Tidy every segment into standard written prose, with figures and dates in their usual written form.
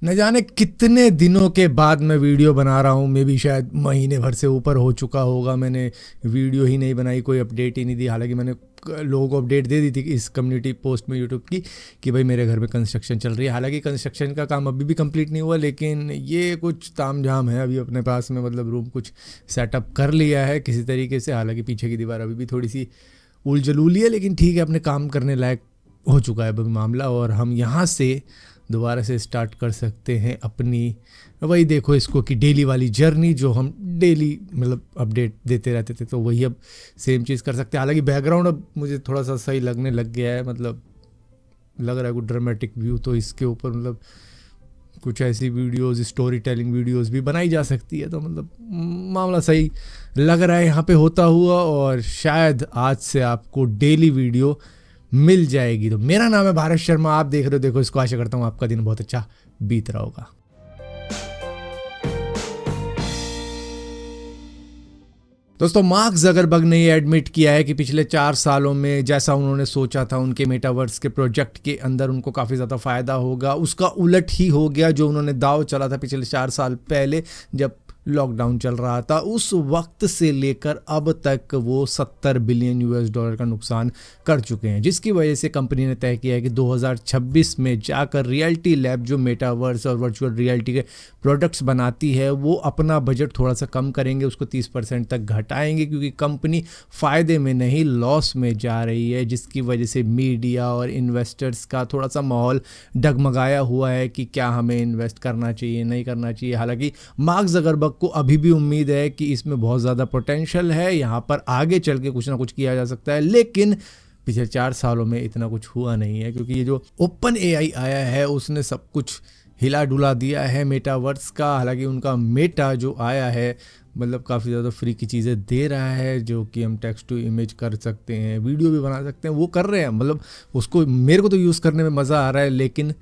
न जाने कितने दिनों के बाद मैं वीडियो बना रहा हूँ। मे भी शायद महीने भर से ऊपर हो चुका होगा। मैंने वीडियो ही नहीं बनाई, कोई अपडेट ही नहीं दी। हालांकि मैंने लोगों को अपडेट दे दी थी इस कम्युनिटी पोस्ट में यूट्यूब की कि भाई मेरे घर में कंस्ट्रक्शन चल रही है। हालांकि कंस्ट्रक्शन का काम अभी भी कंप्लीट नहीं हुआ, लेकिन ये कुछ तामझाम है अभी अपने पास में। मतलब रूम कुछ सेटअप कर लिया है किसी तरीके से। हालांकि पीछे की दीवार अभी भी थोड़ी सी उलझलूली है, लेकिन ठीक है, अपने काम करने लायक हो चुका है अभी मामला। और हम यहाँ से दोबारा से स्टार्ट कर सकते हैं अपनी, वही देखो इसको कि डेली वाली जर्नी जो हम डेली मतलब अपडेट देते रहते थे, तो वही अब सेम चीज़ कर सकते हैं। हालांकि बैकग्राउंड अब मुझे थोड़ा सा सही लगने लग गया है, मतलब लग रहा है कुछ ड्रामेटिक व्यू। तो इसके ऊपर मतलब कुछ ऐसी वीडियोस, स्टोरी टेलिंग वीडियोस भी बनाई जा सकती है। तो मतलब मामला सही लग रहा है यहाँ पे होता हुआ। और शायद आज से आपको डेली वीडियो मिल जाएगी। तो मेरा नाम है भारत शर्मा, आप देख रहे हो देखो इसको। आशा करता हूँ आपका दिन बहुत अच्छा बीत रहा होगा। दोस्तों, मार्क ज़करबर्ग ने ये एडमिट किया है कि पिछले 4 सालों में जैसा उन्होंने सोचा था उनके मेटावर्स के प्रोजेक्ट के अंदर उनको काफ़ी ज़्यादा फ़ायदा होगा, उसका उलट ही हो गया। जो उन्होंने दाव चला था पिछले 4 साल पहले जब लॉकडाउन चल रहा था, उस वक्त से लेकर अब तक वो $70 बिलियन का नुकसान कर चुके हैं। जिसकी वजह से कंपनी ने तय किया है कि 2026 में जाकर रियलिटी लैब जो मेटावर्स और वर्चुअल रियलिटी के प्रोडक्ट्स बनाती है वो अपना बजट थोड़ा सा कम करेंगे, उसको 30% तक घटाएंगे, क्योंकि कंपनी फ़ायदे में नहीं लॉस में जा रही है। जिसकी वजह से मीडिया और इन्वेस्टर्स का थोड़ा सा माहौल डगमगाया हुआ है कि क्या हमें इन्वेस्ट करना चाहिए नहीं करना चाहिए। हालांकि मार्क ज़करबर्ग को अभी भी उम्मीद है कि इसमें बहुत ज़्यादा पोटेंशियल है, यहाँ पर आगे चल के कुछ ना कुछ किया जा सकता है। लेकिन पिछले 4 सालों में इतना कुछ हुआ नहीं है, क्योंकि ये जो ओपन एआई आया है उसने सब कुछ हिला डुला दिया है मेटावर्स का। हालांकि उनका मेटा जो आया है मतलब काफ़ी ज़्यादा फ्री की चीज़ें दे रहा है, जो कि हम टेक्स्ट टू इमेज कर सकते हैं, वीडियो भी बना सकते हैं, वो कर रहे हैं। मतलब उसको मेरे को तो यूज़ करने में मज़ा आ रहा है, लेकिन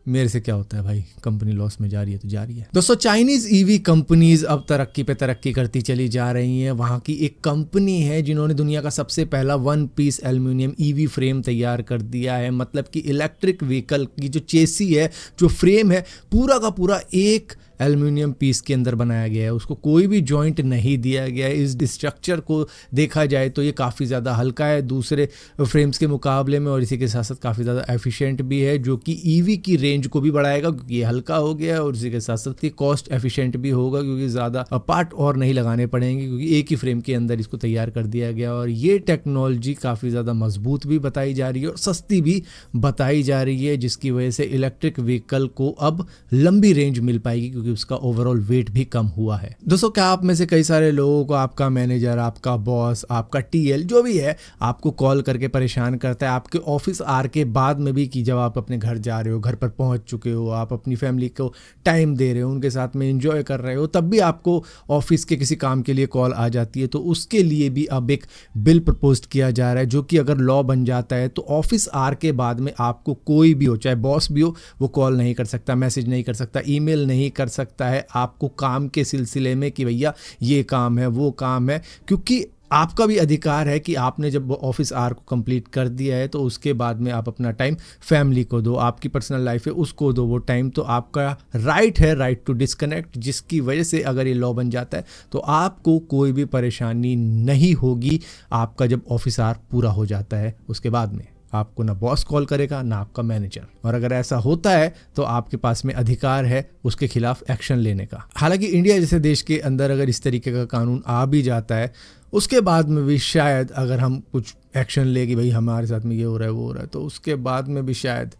मेरे से क्या होता है भाई, कंपनी लॉस में जा रही है तो जा रही है। दोस्तों, चाइनीज़ ईवी कंपनीज अब तरक्की पे तरक्की करती चली जा रही हैं। वहाँ की एक कंपनी है जिन्होंने दुनिया का सबसे पहला 1 पीस एल्युमिनियम ईवी फ्रेम तैयार कर दिया है। मतलब कि इलेक्ट्रिक व्हीकल की जो चेसी है, जो फ्रेम है, पूरा का पूरा एक एल्युमिनियम पीस के अंदर बनाया गया है, उसको कोई भी जॉइंट नहीं दिया गया है। इस स्ट्रक्चर को देखा जाए तो ये काफ़ी ज़्यादा हल्का है दूसरे फ्रेम्स के मुकाबले में, और इसी के साथ साथ काफ़ी ज़्यादा एफिशिएंट भी है, जो कि ईवी की रेंज को भी बढ़ाएगा क्योंकि ये हल्का हो गया है, और इसी के साथ साथ ये कॉस्ट एफिशिएंट भी होगा क्योंकि ज़्यादा पार्ट और नहीं लगाने पड़ेंगे, क्योंकि एक ही फ्रेम के अंदर इसको तैयार कर दिया गया। और ये टेक्नोलॉजी काफ़ी ज़्यादा मजबूत भी बताई जा रही है और सस्ती भी बताई जा रही है, जिसकी वजह से इलेक्ट्रिक व्हीकल को अब लंबी रेंज मिल पाएगी क्योंकि उसका ओवरऑल वेट भी कम हुआ है। दोस्तों, क्या आप में से कई सारे लोगों को आपका मैनेजर, आपका बॉस, आपका टीएल जो भी है आपको कॉल करके परेशान करता है आपके ऑफिस आवर के बाद में भी, कि जब आप अपने घर जा रहे हो, घर पर पहुंच चुके हो, आप अपनी फैमिली को टाइम दे रहे हो, उनके साथ में एंजॉय कर रहे हो, तब भी आपको ऑफिस के किसी काम के लिए कॉल आ जाती है। तो उसके लिए भी अब एक बिल प्रपोज किया जा रहा है, जो कि अगर लॉ बन जाता है तो ऑफिस आवर के बाद में आपको कोई भी हो, चाहे बॉस भी हो, वो कॉल नहीं कर सकता, मैसेज नहीं कर सकता, ईमेल नहीं कर सकता है आपको काम के सिलसिले में कि भैया ये काम है वो काम है, क्योंकि आपका भी अधिकार है कि आपने जब ऑफिस आवर को कंप्लीट कर दिया है तो उसके बाद में आप अपना टाइम फैमिली को दो, आपकी पर्सनल लाइफ है उसको दो वो टाइम। तो आपका राइट है, राइट टू डिस्कनेक्ट, जिसकी वजह से अगर ये लॉ बन जाता है तो आपको कोई भी परेशानी नहीं होगी आपका जब ऑफिस आवर पूरा हो जाता है। उसके बाद में आपको ना बॉस कॉल करेगा ना आपका मैनेजर, और अगर ऐसा होता है तो आपके पास में अधिकार है उसके खिलाफ एक्शन लेने का। हालांकि इंडिया जैसे देश के अंदर अगर इस तरीके का कानून आ भी जाता है, उसके बाद में भी शायद अगर हम कुछ एक्शन ले कि भाई हमारे साथ में ये हो रहा है वो हो रहा है, तो उसके बाद में भी शायद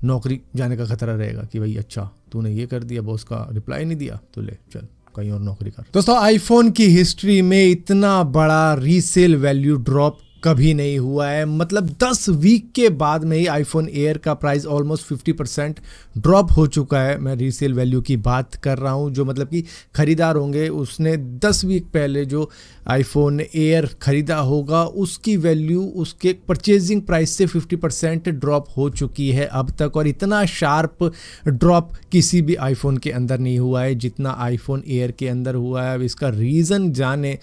नौकरी जाने का खतरा रहेगा कि भाई अच्छा तूने ये कर दिया, बॉस का रिप्लाई नहीं दिया, तो ले चल कहीं और नौकरी कर। दोस्तों, आईफोन की हिस्ट्री में इतना बड़ा रीसेल वैल्यू ड्रॉप कभी नहीं हुआ है। मतलब 10 वीक के बाद में ही आईफोन एयर का प्राइस ऑलमोस्ट 50% ड्रॉप हो चुका है। मैं रीसेल वैल्यू की बात कर रहा हूं, जो मतलब कि खरीदार होंगे उसने 10 वीक पहले जो आईफोन एयर खरीदा होगा उसकी वैल्यू उसके परचेजिंग प्राइस से 50% ड्रॉप हो चुकी है अब तक, और इतना शार्प ड्रॉप किसी भी आईफोन के अंदर नहीं हुआ है जितना आईफोन एयर के अंदर हुआ है। अब इसका रीज़न जाने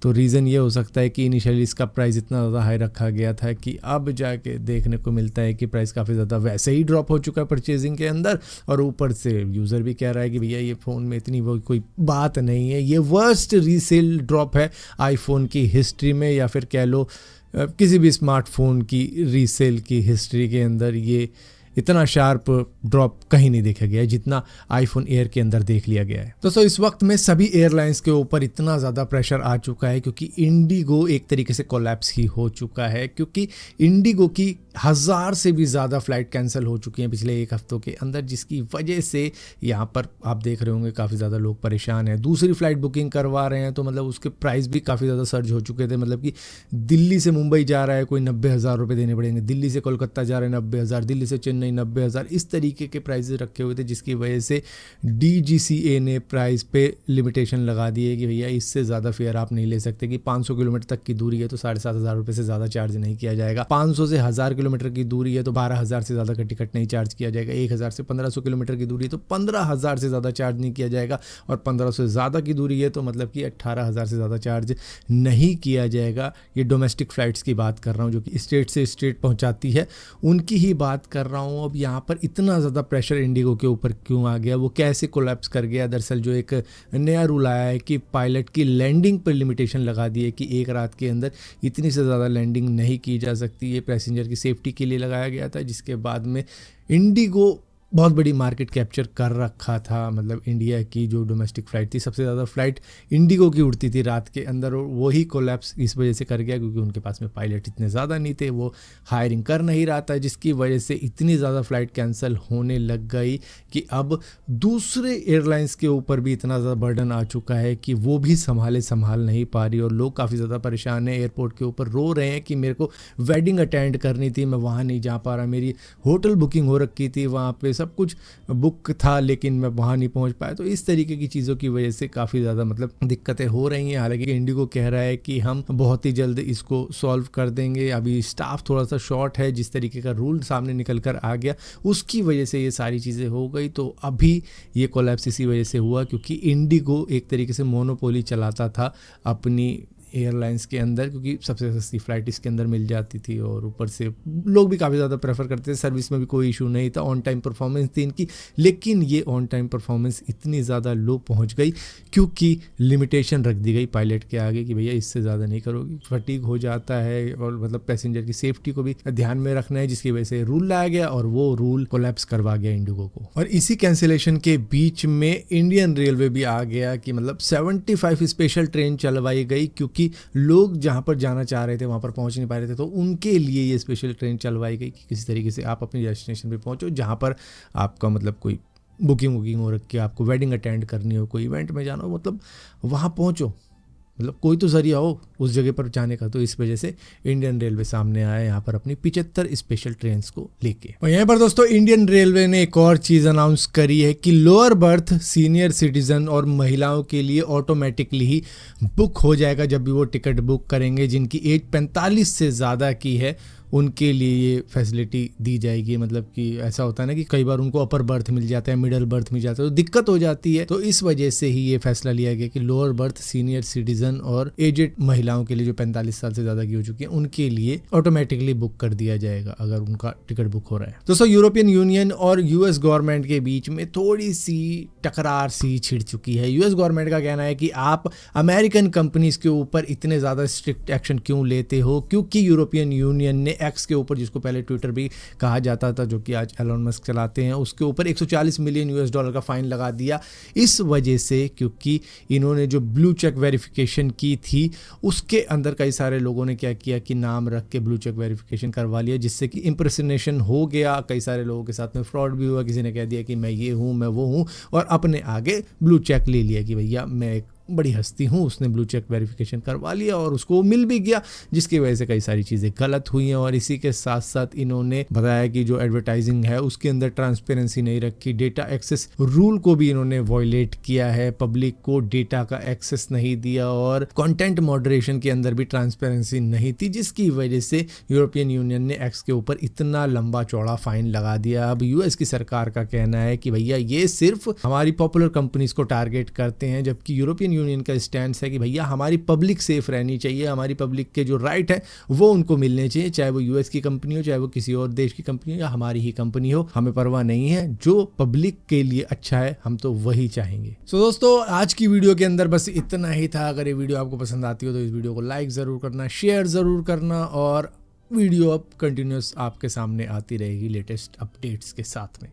तो रीज़न ये हो सकता है कि इनिशियली इसका प्राइस इतना ज़्यादा हाई रखा गया था कि अब जाके देखने को मिलता है कि प्राइस काफ़ी ज़्यादा वैसे ही ड्रॉप हो चुका है परचेजिंग के अंदर, और ऊपर से यूज़र भी कह रहा है कि भैया ये फ़ोन में इतनी वो कोई बात नहीं है। ये वर्स्ट रीसेल ड्रॉप है आईफोन की हिस्ट्री में, या फिर कह लो किसी भी स्मार्टफोन की रीसेल की हिस्ट्री के अंदर ये इतना शार्प ड्रॉप कहीं नहीं देखा गया है जितना आईफोन एयर के अंदर देख लिया गया है। दोस्तों इस वक्त में सभी एयरलाइंस के ऊपर इतना ज़्यादा प्रेशर आ चुका है क्योंकि इंडिगो एक तरीके से कोलैप्स ही हो चुका है, क्योंकि इंडिगो की 1000 से भी ज़्यादा फ़्लाइट कैंसिल हो चुकी हैं पिछले एक हफ्तों के अंदर, जिसकी वजह से यहाँ पर आप देख रहे होंगे काफ़ी ज़्यादा लोग परेशान हैं। दूसरी फ़्लाइट बुकिंग करवा रहे हैं तो मतलब उसके प्राइस भी काफ़ी ज़्यादा सर्ज हो चुके थे। मतलब कि दिल्ली से मुंबई जा रहा है कोई 90,000 रुपये देने पड़ेंगे, दिल्ली से कोलकाता जा रहे हैं 90,000, दिल्ली से चेन्नई 90,000, इस तरीके के प्राइसेस रखे हुए थे, जिसकी वजह से DGCA ने प्राइस पे लिमिटेशन लगा दी है कि भैया इससे ज़्यादा फेयर आप नहीं ले सकते, कि 500 किलोमीटर तक की दूरी है तो 7,500 रुपये से ज़्यादा चार्ज नहीं किया जाएगा, 500 से 1000 किलोमीटर की दूरी है तो 12,000 से ज़्यादा का टिकट नहीं चार्ज किया जाएगा, 1000 से 1500 किलोमीटर की दूरी है तो 15,000 से ज़्यादा चार्ज नहीं किया जाएगा, और 1500 से ज़्यादा की दूरी है तो मतलब कि 18,000 से ज़्यादा चार्ज नहीं किया जाएगा। ये डोमेस्टिक फ़्लाइट्स की बात कर रहा हूँ जो कि स्टेट से स्टेट पहुँचाती है, उनकी ही बात कर रहा हूँ। अब यहाँ पर इतना ज़्यादा प्रेशर इंडिगो के ऊपर क्यों आ गया, वो कैसे कोलैप्स कर गया? दरअसल जो एक नया रूल आया है कि पायलट की लैंडिंग पर लिमिटेशन लगा दी है कि एक रात के अंदर इतनी से ज़्यादा लैंडिंग नहीं की जा सकती। ये पैसेंजर की सेफ्टी के लिए लगाया गया था, जिसके बाद में इंडिगो बहुत बड़ी मार्केट कैप्चर कर रखा था। मतलब इंडिया की जो डोमेस्टिक फ़्लाइट थी, सबसे ज़्यादा फ़्लाइट इंडिगो की उड़ती थी रात के अंदर, और वही कोलैप्स इस वजह से कर गया क्योंकि उनके पास में पायलट इतने ज़्यादा नहीं थे, वो हायरिंग कर नहीं रहा था, जिसकी वजह से इतनी ज़्यादा फ़्लाइट कैंसिल होने लग गई कि अब दूसरे एयरलाइंस के ऊपर भी इतना ज़्यादा बर्डन आ चुका है कि वो भी संभाल नहीं पा रही, और लोग काफ़ी ज़्यादा परेशान हैं। एयरपोर्ट के ऊपर रो रहे हैं कि मेरे को वेडिंग अटेंड करनी थी, मैं वहाँ नहीं जा पा रहा, मेरी होटल बुकिंग हो रखी थी, वहाँ पे सब कुछ बुक था लेकिन मैं वहाँ नहीं पहुँच पाया। तो इस तरीके की चीज़ों की वजह से काफ़ी ज़्यादा मतलब दिक्कतें हो रही हैं। हालांकि इंडिगो कह रहा है कि हम बहुत ही जल्द इसको सॉल्व कर देंगे, अभी स्टाफ थोड़ा सा शॉर्ट है, जिस तरीके का रूल सामने निकल कर आ गया उसकी वजह से ये सारी चीज़ें हो गई। तो अभी ये कोलैप्स इसी वजह से हुआ क्योंकि इंडिगो एक तरीके से मोनोपोली चलाता था अपनी एयरलाइंस के अंदर, क्योंकि सबसे सस्ती फ़्लाइट इसके अंदर मिल जाती थी, और ऊपर से लोग भी काफ़ी ज़्यादा प्रेफर करते थे, सर्विस में भी कोई इशू नहीं था, ऑन टाइम परफॉर्मेंस थी इनकी। लेकिन ये ऑन टाइम परफॉर्मेंस इतनी ज़्यादा लो पहुंच गई क्योंकि लिमिटेशन रख दी गई पायलट के आगे कि भैया इससे ज़्यादा नहीं करोगी, फटीग हो जाता है, और मतलब पैसेंजर की सेफ्टी को भी ध्यान में रखना है, जिसकी वजह से रूल लाया गया और वो रूल कोलैप्स करवा गया इंडिगो को। और इसी कैंसिलेशन के बीच में इंडियन रेलवे भी आ गया कि मतलब 75 स्पेशल ट्रेन चलवाई गई, क्योंकि लोग जहां पर जाना चाह रहे थे वहां पर पहुंच नहीं पा रहे थे, तो उनके लिए ये स्पेशल ट्रेन चलवाई गई कि किसी तरीके से आप अपनी डेस्टिनेशन पे पहुंचो जहां पर आपका मतलब कोई बुकिंग हो रखी है, आपको वेडिंग अटेंड करनी हो, कोई इवेंट में जाना हो, मतलब वहां पहुंचो, मतलब कोई तो जरिया हो उस जगह पर जाने का। तो इस वजह से इंडियन रेलवे सामने आया यहाँ पर अपनी 75 स्पेशल ट्रेन्स को लेके। और यहाँ पर दोस्तों इंडियन रेलवे ने एक और चीज़ अनाउंस करी है कि लोअर बर्थ सीनियर सिटीजन और महिलाओं के लिए ऑटोमेटिकली ही बुक हो जाएगा जब भी वो टिकट बुक करेंगे। जिनकी एज 45 से ज़्यादा की है उनके लिए ये फैसिलिटी दी जाएगी। मतलब कि ऐसा होता है ना कि कई बार उनको अपर बर्थ मिल जाता है, मिडल बर्थ मिल जाता है, तो दिक्कत हो जाती है। तो इस वजह से ही ये फैसला लिया गया कि लोअर बर्थ सीनियर सिटीजन और एजेड महिलाओं के लिए जो 45 साल से ज़्यादा की हो चुकी है उनके लिए ऑटोमेटिकली बुक कर दिया जाएगा अगर उनका टिकट बुक हो रहा है। दोस्तों यूरोपियन यूनियन और यूएस गवर्नमेंट के बीच में थोड़ी सी टकरार सी छिड़ चुकी है। यूएस गवर्नमेंट का कहना है कि आप अमेरिकन कंपनीज के ऊपर इतने ज़्यादा स्ट्रिक्ट एक्शन क्यों लेते हो, क्योंकि यूरोपियन यूनियन ने एक्स के ऊपर, जिसको पहले ट्विटर भी कहा जाता था, जो कि आज एलोन मस्क चलाते हैं, उसके ऊपर $140 मिलियन का फाइन लगा दिया। इस वजह से क्योंकि इन्होंने जो ब्लू चेक वेरिफिकेशन की थी उसके अंदर कई सारे लोगों ने क्या किया कि नाम रख के ब्लू चेक वेरिफिकेशन करवा लिया, जिससे कि इंप्रेशनेशन हो गया। कई सारे लोगों के साथ में फ्रॉड भी हुआ, किसी ने कह दिया कि मैं ये हूँ मैं वो हूँ, और अपने आगे ब्लू चेक ले लिया कि भैया मैं एक बड़ी हस्ती हूँ, उसने ब्लू चेक वेरिफिकेशन करवा लिया और उसको मिल भी गया, जिसकी वजह से कई सारी चीज़ें गलत हुई हैं। और इसी के साथ साथ इन्होंने बताया कि जो एडवर्टाइजिंग है उसके अंदर ट्रांसपेरेंसी नहीं रखी, डेटा एक्सेस रूल को भी इन्होंने वॉयलेट किया है, पब्लिक को डेटा का एक्सेस नहीं दिया, और कंटेंट मॉडरेशन के अंदर भी ट्रांसपेरेंसी नहीं थी, जिसकी वजह से यूरोपियन यूनियन ने एक्स के ऊपर इतना लंबा चौड़ा फाइन लगा दिया। अब यूएस की सरकार का कहना है कि भैया ये सिर्फ हमारी पॉपुलर कंपनीज को टारगेट करते हैं, जबकि यूरोपियन यूरोपियन यूनियन का स्टैंड है कि भैया हमारी पब्लिक सेफ रहनी चाहिए, हमारी पब्लिक के जो राइट है वो उनको मिलने चाहिए, चाहे वो यूएस की कंपनी हो, चाहे वो किसी और देश की कंपनी हो या हमारी ही कंपनी हो, हमें परवाह नहीं है। जो पब्लिक के लिए अच्छा है हम तो वही चाहेंगे। सो दोस्तों आज की वीडियो के अंदर बस इतना ही था। अगर ये वीडियो आपको पसंद आती हो तो इस वीडियो को लाइक ज़रूर करना, शेयर ज़रूर करना, और वीडियो अब कंटिन्यूस आपके सामने आती रहेगी लेटेस्ट अपडेट्स के साथ में।